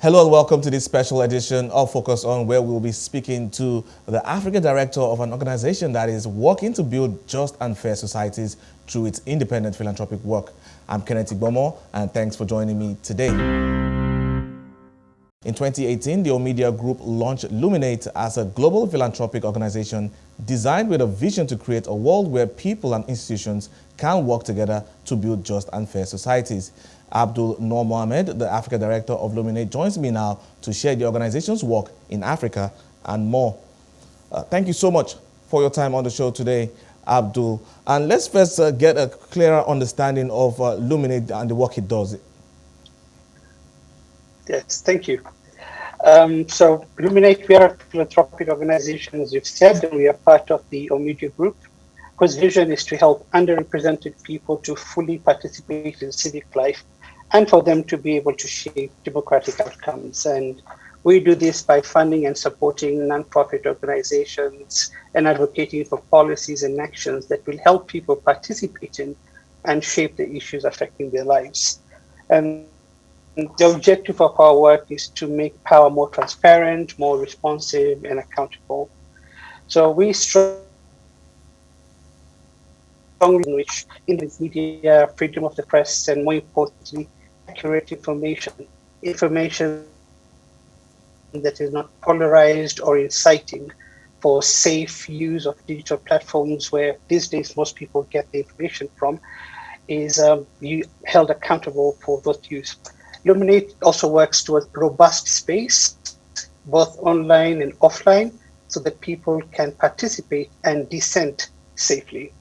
Hello and welcome to this special edition of Focus On, where we'll be speaking to the African director of an organization that is working to build just and fair societies through its independent philanthropic work. I'm Kenneth Igbomo, and thanks for joining me today. In 2018, the Omidyar Group launched Luminate as a global philanthropic organization designed with a vision to create a world where people and institutions can work together to build just and fair societies. Abdul Noormohammed, the Africa Director of Luminate, joins me now to share the organization's work in Africa and more. Thank you so much for your time on the show today, Abdul. And let's first get a clearer understanding of Luminate and the work it does. Yes, thank you. So Luminate, we are a philanthropic organization, as you've said, and we are part of the Omidyar Group, whose vision is to help underrepresented people to fully participate in civic life and for them to be able to shape democratic outcomes. And we do this by funding and supporting nonprofit organizations and advocating for policies and actions that will help people participate in and shape the issues affecting their lives. And the objective of our work is to make power more transparent, more responsive, and accountable. So we strongly which in the media, freedom of the press, and more importantly, accurate information that is not polarized or inciting, for safe use of digital platforms where these days most people get the information from, is held accountable for both use. Luminate also works towards robust space, both online and offline, so that people can participate and dissent safely.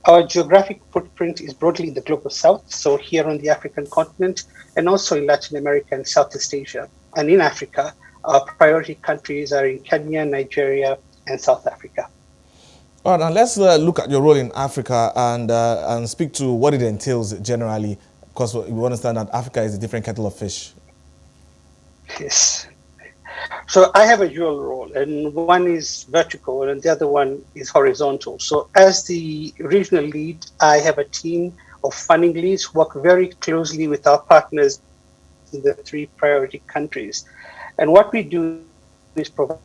Our geographic footprint is broadly in the global south, so here on the African continent, and also in Latin America and Southeast Asia. And in Africa, our priority countries are in Kenya, Nigeria, and South Africa. All right, now let's look at your role in Africa and speak to what it entails generally, because we understand that Africa is a different kettle of fish. Yes. So I have a dual role, and one is vertical and the other one is horizontal. So as the regional lead, I have a team of funding leads who work very closely with our partners in the three priority countries. And what we do is provide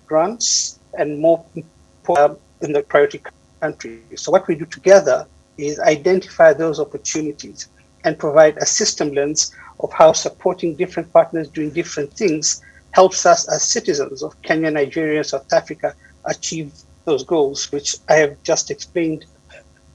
grants and more in the priority countries. So what we do together is identify those opportunities and provide a system lens of how supporting different partners doing different things helps us as citizens of Kenya, Nigeria, and South Africa achieve those goals, which I have just explained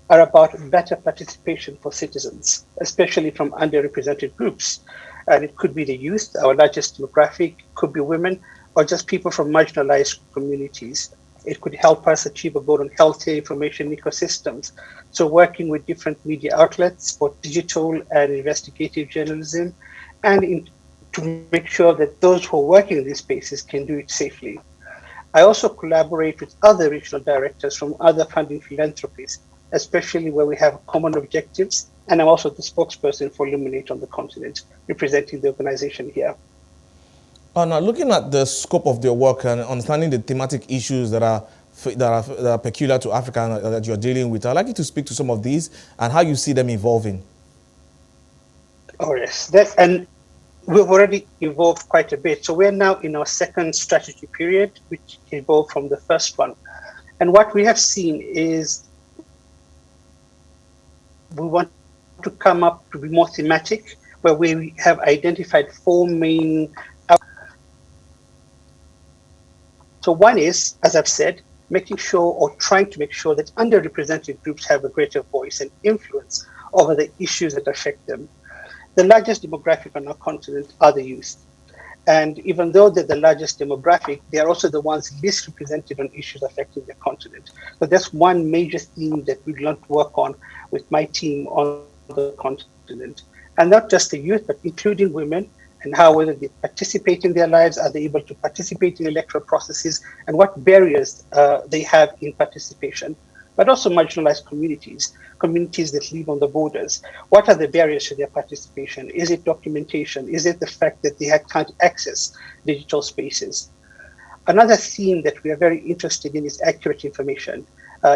are about better participation for citizens, especially from underrepresented groups. And it could be the youth, our largest demographic, could be women, or just people from marginalized communities. It could help us achieve a goal on healthy information ecosystems. So working with different media outlets for digital and investigative journalism, and to make sure that those who are working in these spaces can do it safely. I also collaborate with other regional directors from other funding philanthropies, especially where we have common objectives. And I'm also the spokesperson for Luminate on the continent, representing the organization here. Now, looking at the scope of their work and understanding the thematic issues that are peculiar to Africa and that you're dealing with, I'd like you to speak to some of these and how you see them evolving. Oh, yes. And we've already evolved quite a bit. So we're now in our second strategy period, which evolved from the first one. And what we have seen is we want to come up to be more thematic, where we have identified four main. So one is, as I've said, making sure or trying to make sure that underrepresented groups have a greater voice and influence over the issues that affect them. The largest demographic on our continent are the youth. And even though they're the largest demographic, they are also the ones least represented on issues affecting the continent. So that's one major theme that we want to work on with my team on the continent. And not just the youth, but including women, and how, whether they participate in their lives, are they able to participate in electoral processes, and what barriers they have in participation. But also marginalized communities that live on the borders. What are the barriers to their participation? Is it documentation? Is it the fact that they can't access digital spaces? Another theme that we are very interested in is accurate information,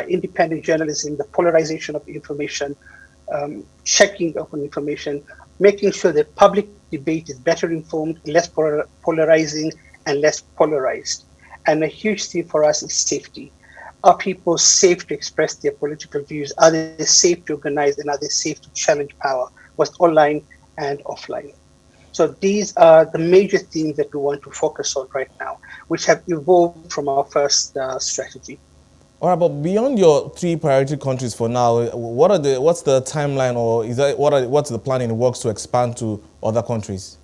independent journalism, the polarization of information, checking up on information, making sure that public debate is better informed, less polarizing, and less polarized. And a huge theme for us is safety. Are people safe to express their political views? Are they safe to organize? And are they safe to challenge power, both online and offline? So these are the major themes that we want to focus on right now, which have evolved from our first strategy. All right, but beyond your three priority countries for now, what's the timeline, or what's the plan in the works to expand to other countries?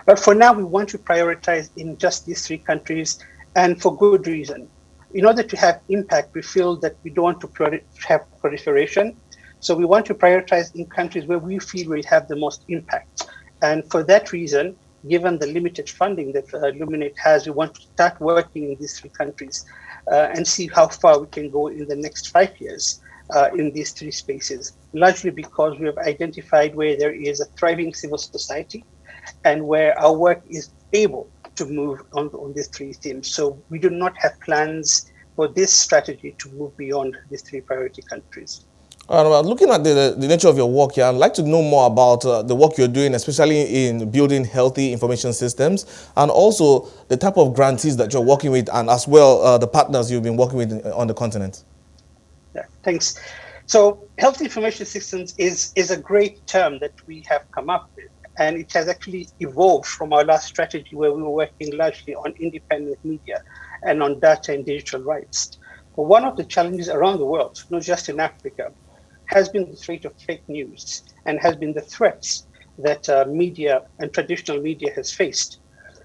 But for now, we want to prioritize in just these three countries, and for good reason. In order to have impact, we feel that we don't want to have proliferation. So we want to prioritize in countries where we feel will have the most impact. And for that reason, given the limited funding that Luminate has, we want to start working in these three countries and see how far we can go in the next 5 years in these three spaces, largely because we have identified where there is a thriving civil society and where our work is able to move on these three themes. So we do not have plans for this strategy to move beyond these three priority countries. Looking at the nature of your work here, I'd like to know more about the work you're doing, especially in building healthy information systems, and also the type of grantees that you're working with, and as well the partners you've been working with on the continent. Yeah, thanks. So health information systems is a great term that we have come up with. And it has actually evolved from our last strategy, where we were working largely on independent media and on data and digital rights. But one of the challenges around the world, not just in Africa, has been the threat of fake news and has been the threats that media and traditional media has faced.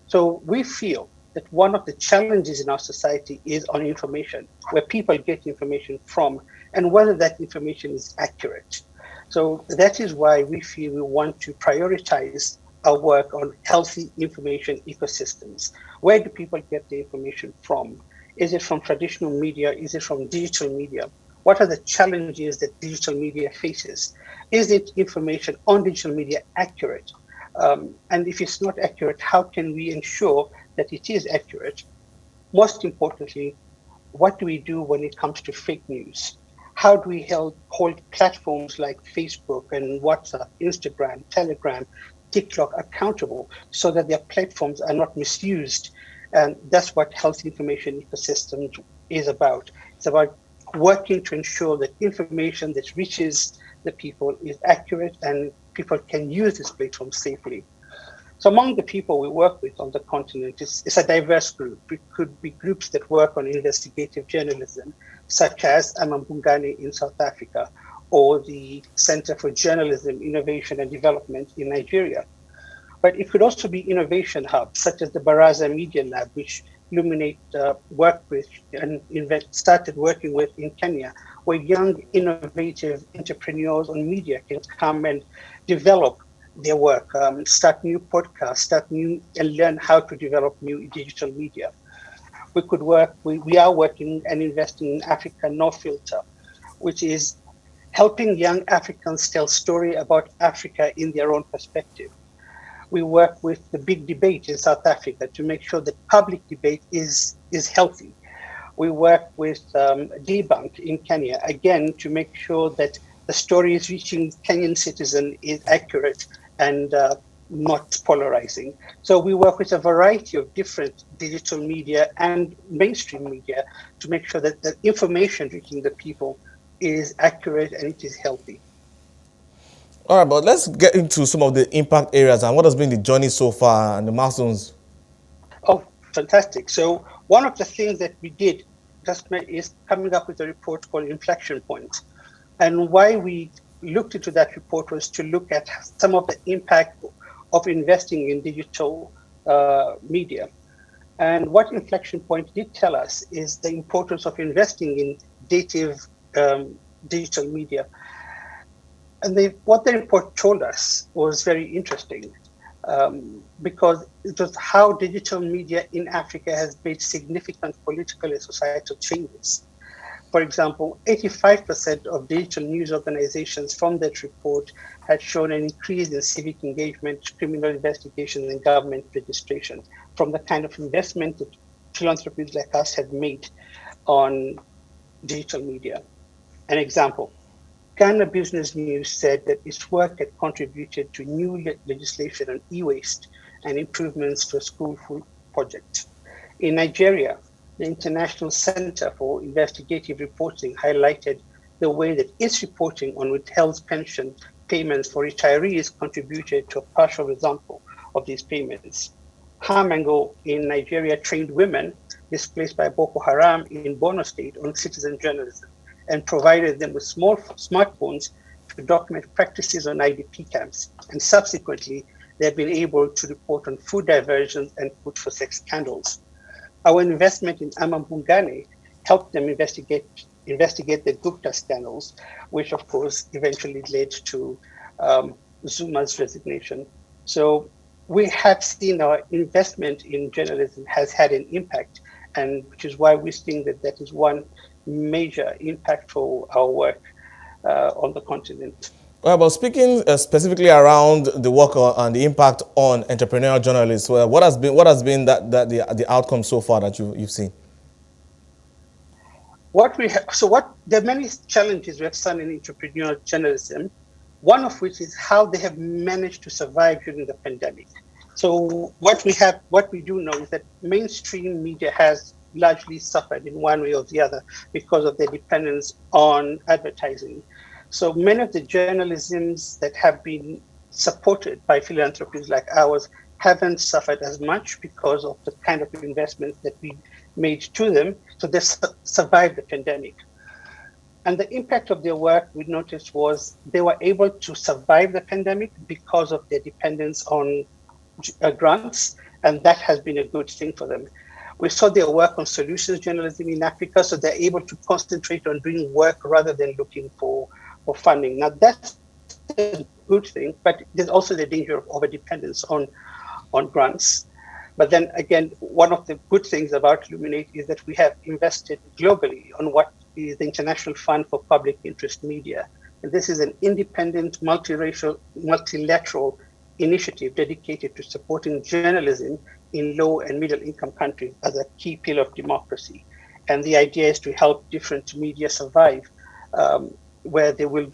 So we feel that one of the challenges in our society is on information, where people get information from, and whether that information is accurate. So that is why we feel we want to prioritize our work on healthy information ecosystems. Where do people get the information from? Is it from traditional media? Is it from digital media? What are the challenges that digital media faces? Is it information on digital media accurate? And if it's not accurate, how can we ensure that it is accurate? Most importantly, what do we do when it comes to fake news? How do we hold platforms like Facebook and WhatsApp, Instagram, Telegram, TikTok accountable so that their platforms are not misused? And that's what health information ecosystem is about. It's about working to ensure that information that reaches the people is accurate and people can use this platform safely. So among the people we work with on the continent, it's a diverse group. It could be groups that work on investigative journalism, such as Amambungani in South Africa, or the Center for Journalism, Innovation and Development in Nigeria. But it could also be innovation hubs, such as the Baraza Media Lab, which Luminate worked with and started working with in Kenya, where young, innovative entrepreneurs on media can come and develop their work, start new podcasts, and learn how to develop new digital media. We are working and investing in Africa No Filter, which is helping young Africans tell story about Africa in their own perspective. We work with the Big Debate in South Africa to make sure that public debate is healthy. We work with Debunk in Kenya, again, to make sure that the story is reaching Kenyan citizen is accurate and not polarizing. So we work with a variety of different digital media and mainstream media to make sure that the information reaching the people is accurate and it is healthy. All right, but let's get into some of the impact areas and what has been the journey so far and the milestones. Oh, fantastic. So one of the things that we did just is coming up with a report called Inflection Points. And why we looked into that report was to look at some of the impact of investing in digital media. And what Inflection Point did tell us is the importance of investing in native digital media. And what the report told us was very interesting because it was how digital media in Africa has made significant political and societal changes. For example, 85% of digital news organizations from that report had shown an increase in civic engagement, criminal investigations, and government registration from the kind of investment that philanthropists like us have made on digital media. An example, Ghana Business News said that its work had contributed to new legislation on e-waste and improvements to a school food project. In Nigeria, the International Center for Investigative Reporting highlighted the way that its reporting on withheld pension payments for retirees contributed to a partial example of these payments. Hamango in Nigeria trained women displaced by Boko Haram in Borno State on citizen journalism and provided them with small smartphones to document practices on IDP camps. And subsequently, they've been able to report on food diversions and food for sex scandals. Our investment in Amambungane helped them investigate the Gupta scandals, which of course eventually led to Zuma's resignation. So we have seen our investment in journalism has had an impact, and which is why we think that that is one major impact for our work on the continent. Well, but speaking specifically around the work and the impact on entrepreneurial journalists, well, what has been the outcome so far that you've seen? There are many challenges we have seen in entrepreneurial journalism. One of which is how they have managed to survive during the pandemic. So what we do know is that mainstream media has largely suffered in one way or the other because of their dependence on advertising. So many of the journalisms that have been supported by philanthropies like ours haven't suffered as much because of the kind of investments that we made to them. So they've survived the pandemic. And the impact of their work, we noticed, was they were able to survive the pandemic because of their dependence on grants, and that has been a good thing for them. We saw their work on solutions journalism in Africa, so they're able to concentrate on doing work rather than looking for funding. Now, that's a good thing, but there's also the danger of over-dependence on grants. But then again, one of the good things about Luminate is that we have invested globally on what is the International Fund for Public Interest Media. And this is an independent, multiracial, multilateral initiative dedicated to supporting journalism in low and middle income countries as a key pillar of democracy. And the idea is to help different media survive where they will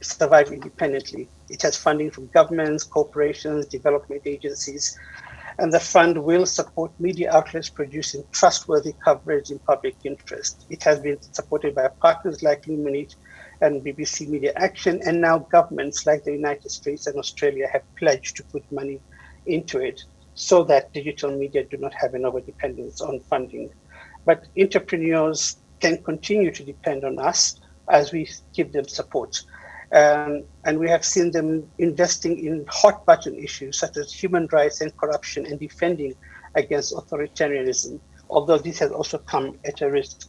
survive independently. It has funding from governments, corporations, development agencies, and the fund will support media outlets producing trustworthy coverage in public interest. It has been supported by partners like Luminate and BBC Media Action, and now governments like the United States and Australia have pledged to put money into it so that digital media do not have an overdependence on funding. But entrepreneurs can continue to depend on us as we give them support. And we have seen them investing in hot button issues such as human rights and corruption and defending against authoritarianism, although this has also come at a risk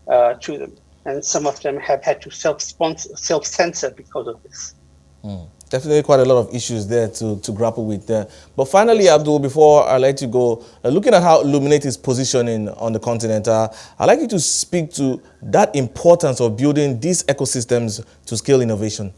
to them. And some of them have had to self-censor because of this. Definitely quite a lot of issues there to grapple with there. But finally, Abdul, before I let you go, looking at how Luminate is positioning on the continent, I'd like you to speak to that importance of building these ecosystems to scale innovation.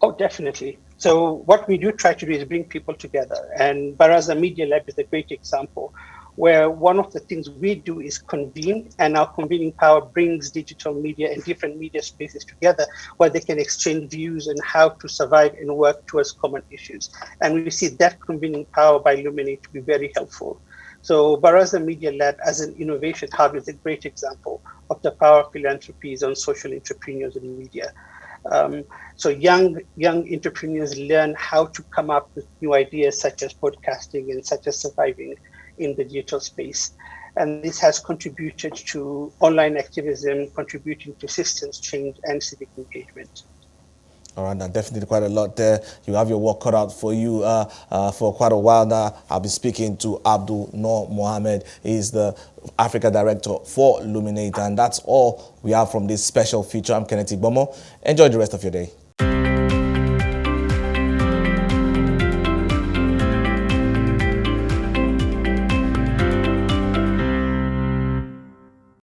Oh, definitely. So what we do try to do is bring people together. And Baraza Media Lab is a great example, where one of the things we do is convene, and our convening power brings digital media and different media spaces together where they can exchange views on how to survive and work towards common issues. And we see that convening power by Luminate to be very helpful. So Baraza Media Lab as an innovation hub is a great example of the power of philanthropies on social entrepreneurs in media. So young entrepreneurs learn how to come up with new ideas such as podcasting and such as surviving in the digital space. And this has contributed to online activism, contributing to systems change and civic engagement. All right, now definitely quite a lot there. You have your work cut out for you for quite a while now. I'll be speaking to Abdul Noormohammed. He's the Africa Director for Luminate, and that's all we have from this special feature. I'm Kenneth Igbomo. Enjoy the rest of your day.